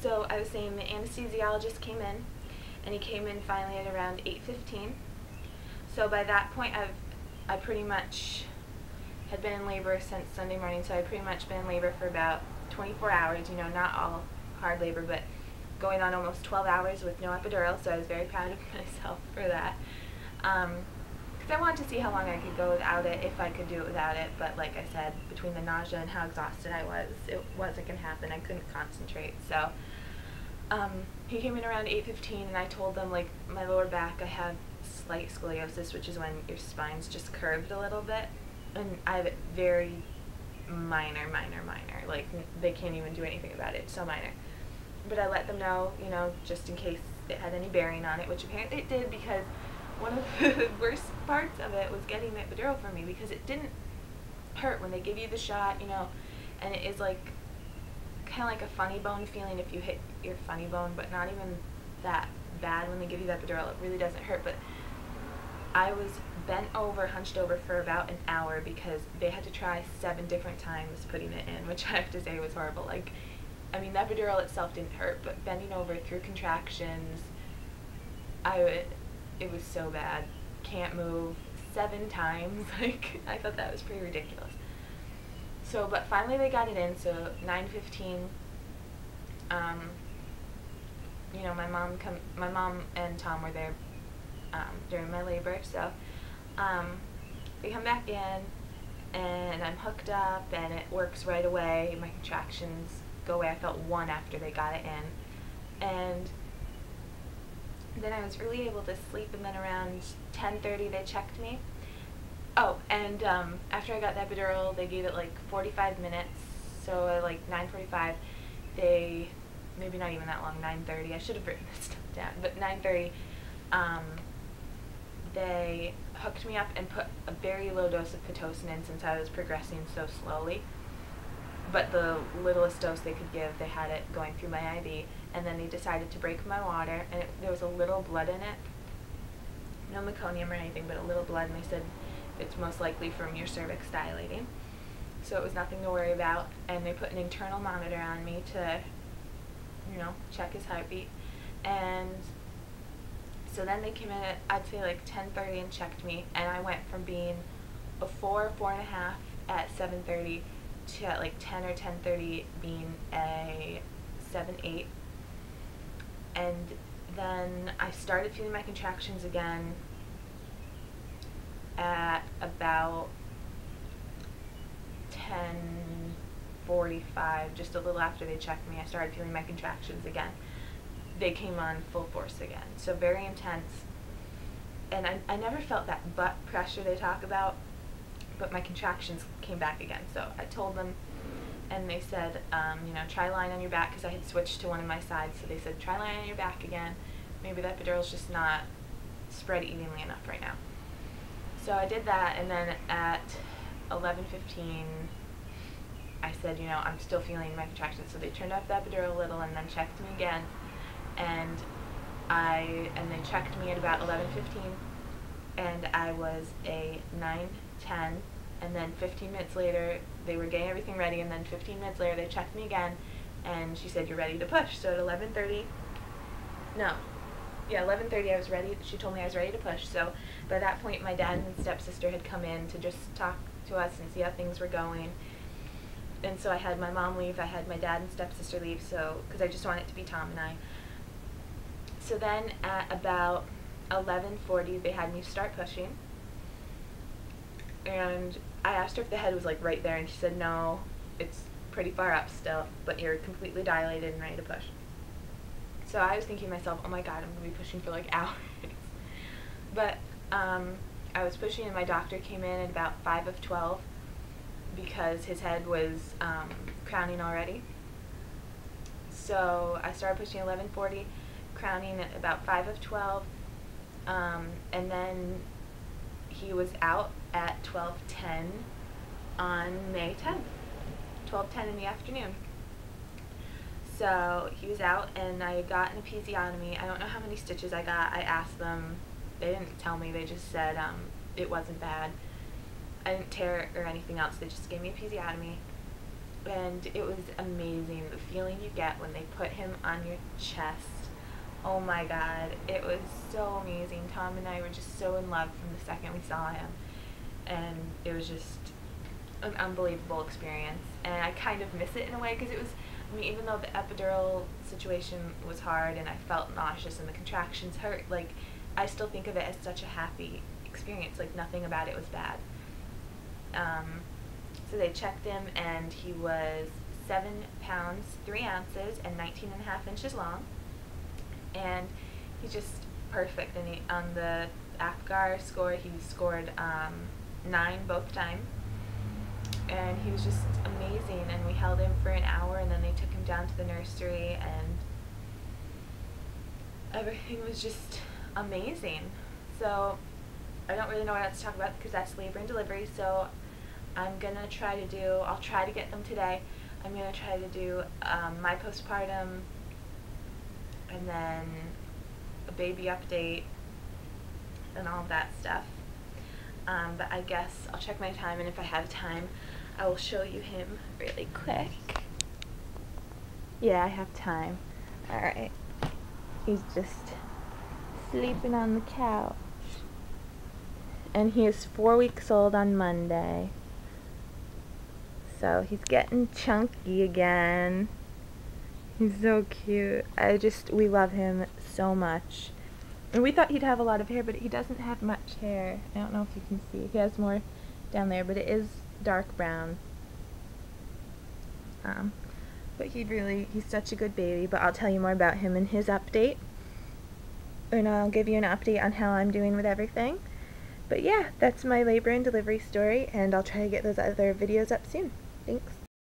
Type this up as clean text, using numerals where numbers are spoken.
So I was saying the anesthesiologist came in, and he came in finally at around 8:15. So by that point, I pretty much had been in labor since Sunday morning, so I'd pretty much been in labor for about 24 hours, you know, not all hard labor, but going on almost 12 hours with no epidural, so I was very proud of myself for that. Because I wanted to see how long I could go without it, if I could do it without it, but like I said, between the nausea and how exhausted I was, it wasn't going to happen. I couldn't concentrate, so he came in around 8:15, and I told them, like, my lower back, I have slight scoliosis, which is when your spine's just curved a little bit, and I have it very minor, like, they can't even do anything about it, it's so minor. But I let them know, you know, just in case it had any bearing on it, which apparently it did, because one of the worst parts of it was getting the epidural for me, because it didn't hurt when they give you the shot, you know, and it is like kind of like a funny bone feeling if you hit your funny bone, but not even that bad when they give you the epidural. It really doesn't hurt, but I was bent over, hunched over for about an hour because they had to try 7 different times putting it in, which I have to say was horrible. Like, I mean, the epidural itself didn't hurt, but bending over through contractions, it was so bad. Can't move 7 times. Like, I thought that was pretty ridiculous. So, but finally they got it in, so 9:15, you know, my mom and Tom were there during my labor, so they come back in, and I'm hooked up, and it works right away. My contractions go away. I felt 1 after they got it in, and then I was really able to sleep, and then around 10:30 they checked me. Oh, and after I got the epidural, they gave it like 45 minutes, so at like 9:45, maybe not even that long, 9:30, I should have written this stuff down, but 9:30, they hooked me up and put a very low dose of Pitocin in since I was progressing so slowly, but the littlest dose they could give, they had it going through my IV, and then they decided to break my water, and there was a little blood in it, no meconium or anything, but a little blood, and they said it's most likely from your cervix dilating, so it was nothing to worry about, and they put an internal monitor on me to, you know, check his heartbeat, and so then they came in at, I'd say like 10:30 and checked me, and I went from being a 4.5 at 7:30 to at like 10 or 10:30 being a 7.8, and then I started feeling my contractions again at about 10:45, just a little after they checked me. I started feeling my contractions again. They came on full force again, so very intense, and I never felt that butt pressure they talk about, but my contractions came back again. So I told them, and they said, you know, try lying on your back, because I had switched to one of my sides, so they said, try lying on your back again. Maybe the epidural's just not spread evenly enough right now. So I did that, and then at 11:15, I said, you know, I'm still feeling my contractions. So they turned off the epidural a little, and then checked me again, and they checked me at about 11:15, and I was a 9:10, and then 15 minutes later, they were getting everything ready, and then 15 minutes later, they checked me again, and she said, you're ready to push. So at 11:30, no, yeah, 11:30 I was ready, she told me I was ready to push, so by that point my dad and stepsister had come in to just talk to us and see how things were going, and so I had my mom leave, I had my dad and stepsister leave, so, because I just wanted it to be Tom and I. So then at about 11:40 they had me start pushing, and I asked her if the head was like right there, and she said no, it's pretty far up still, but you're completely dilated and ready to push. So I was thinking to myself, oh my god, I'm going to be pushing for like hours. But I was pushing, and my doctor came in at about 5:12 because his head was crowning already. So I started pushing at 11:40, crowning at about 5:12, and then he was out at 12:10 on May 10th, 12:10 in the afternoon. So he was out, and I got an episiotomy. I don't know how many stitches I got. I asked them. They didn't tell me. They just said it wasn't bad. I didn't tear it or anything else. They just gave me a episiotomy. and it was amazing. The feeling you get when they put him on your chest. Oh my God, it was so amazing. Tom and I were just so in love from the second we saw him, and it was just an unbelievable experience. And I kind of miss it in a way, because it was, I mean, even though the epidural situation was hard and I felt nauseous and the contractions hurt, like, I still think of it as such a happy experience. Like, nothing about it was bad. So they checked him, and he was 7 pounds 3 ounces and 19.5 inches long, and he's just perfect. And on the APGAR score, he scored 9 both times, and he was just amazing. And we held him for an hour, and then they took him down to the nursery, and everything was just amazing. So I don't really know what else to talk about, because that's labor and delivery. So I'm gonna I'll try to get them today. I'm gonna try to do my postpartum, and then a baby update and all of that stuff. But I guess I'll check my time, and if I have time, I will show you him really quick. Yeah, I have time. Alright. He's just sleeping on the couch. And he is 4 weeks old on Monday. So he's getting chunky again. He's so cute. We love him so much. And we thought he'd have a lot of hair, but he doesn't have much hair. I don't know if you can see. He has more down there, but it is dark brown. But he's such a good baby. But I'll tell you more about him in his update. And I'll give you an update on how I'm doing with everything. But yeah, that's my labor and delivery story, and I'll try to get those other videos up soon. Thanks.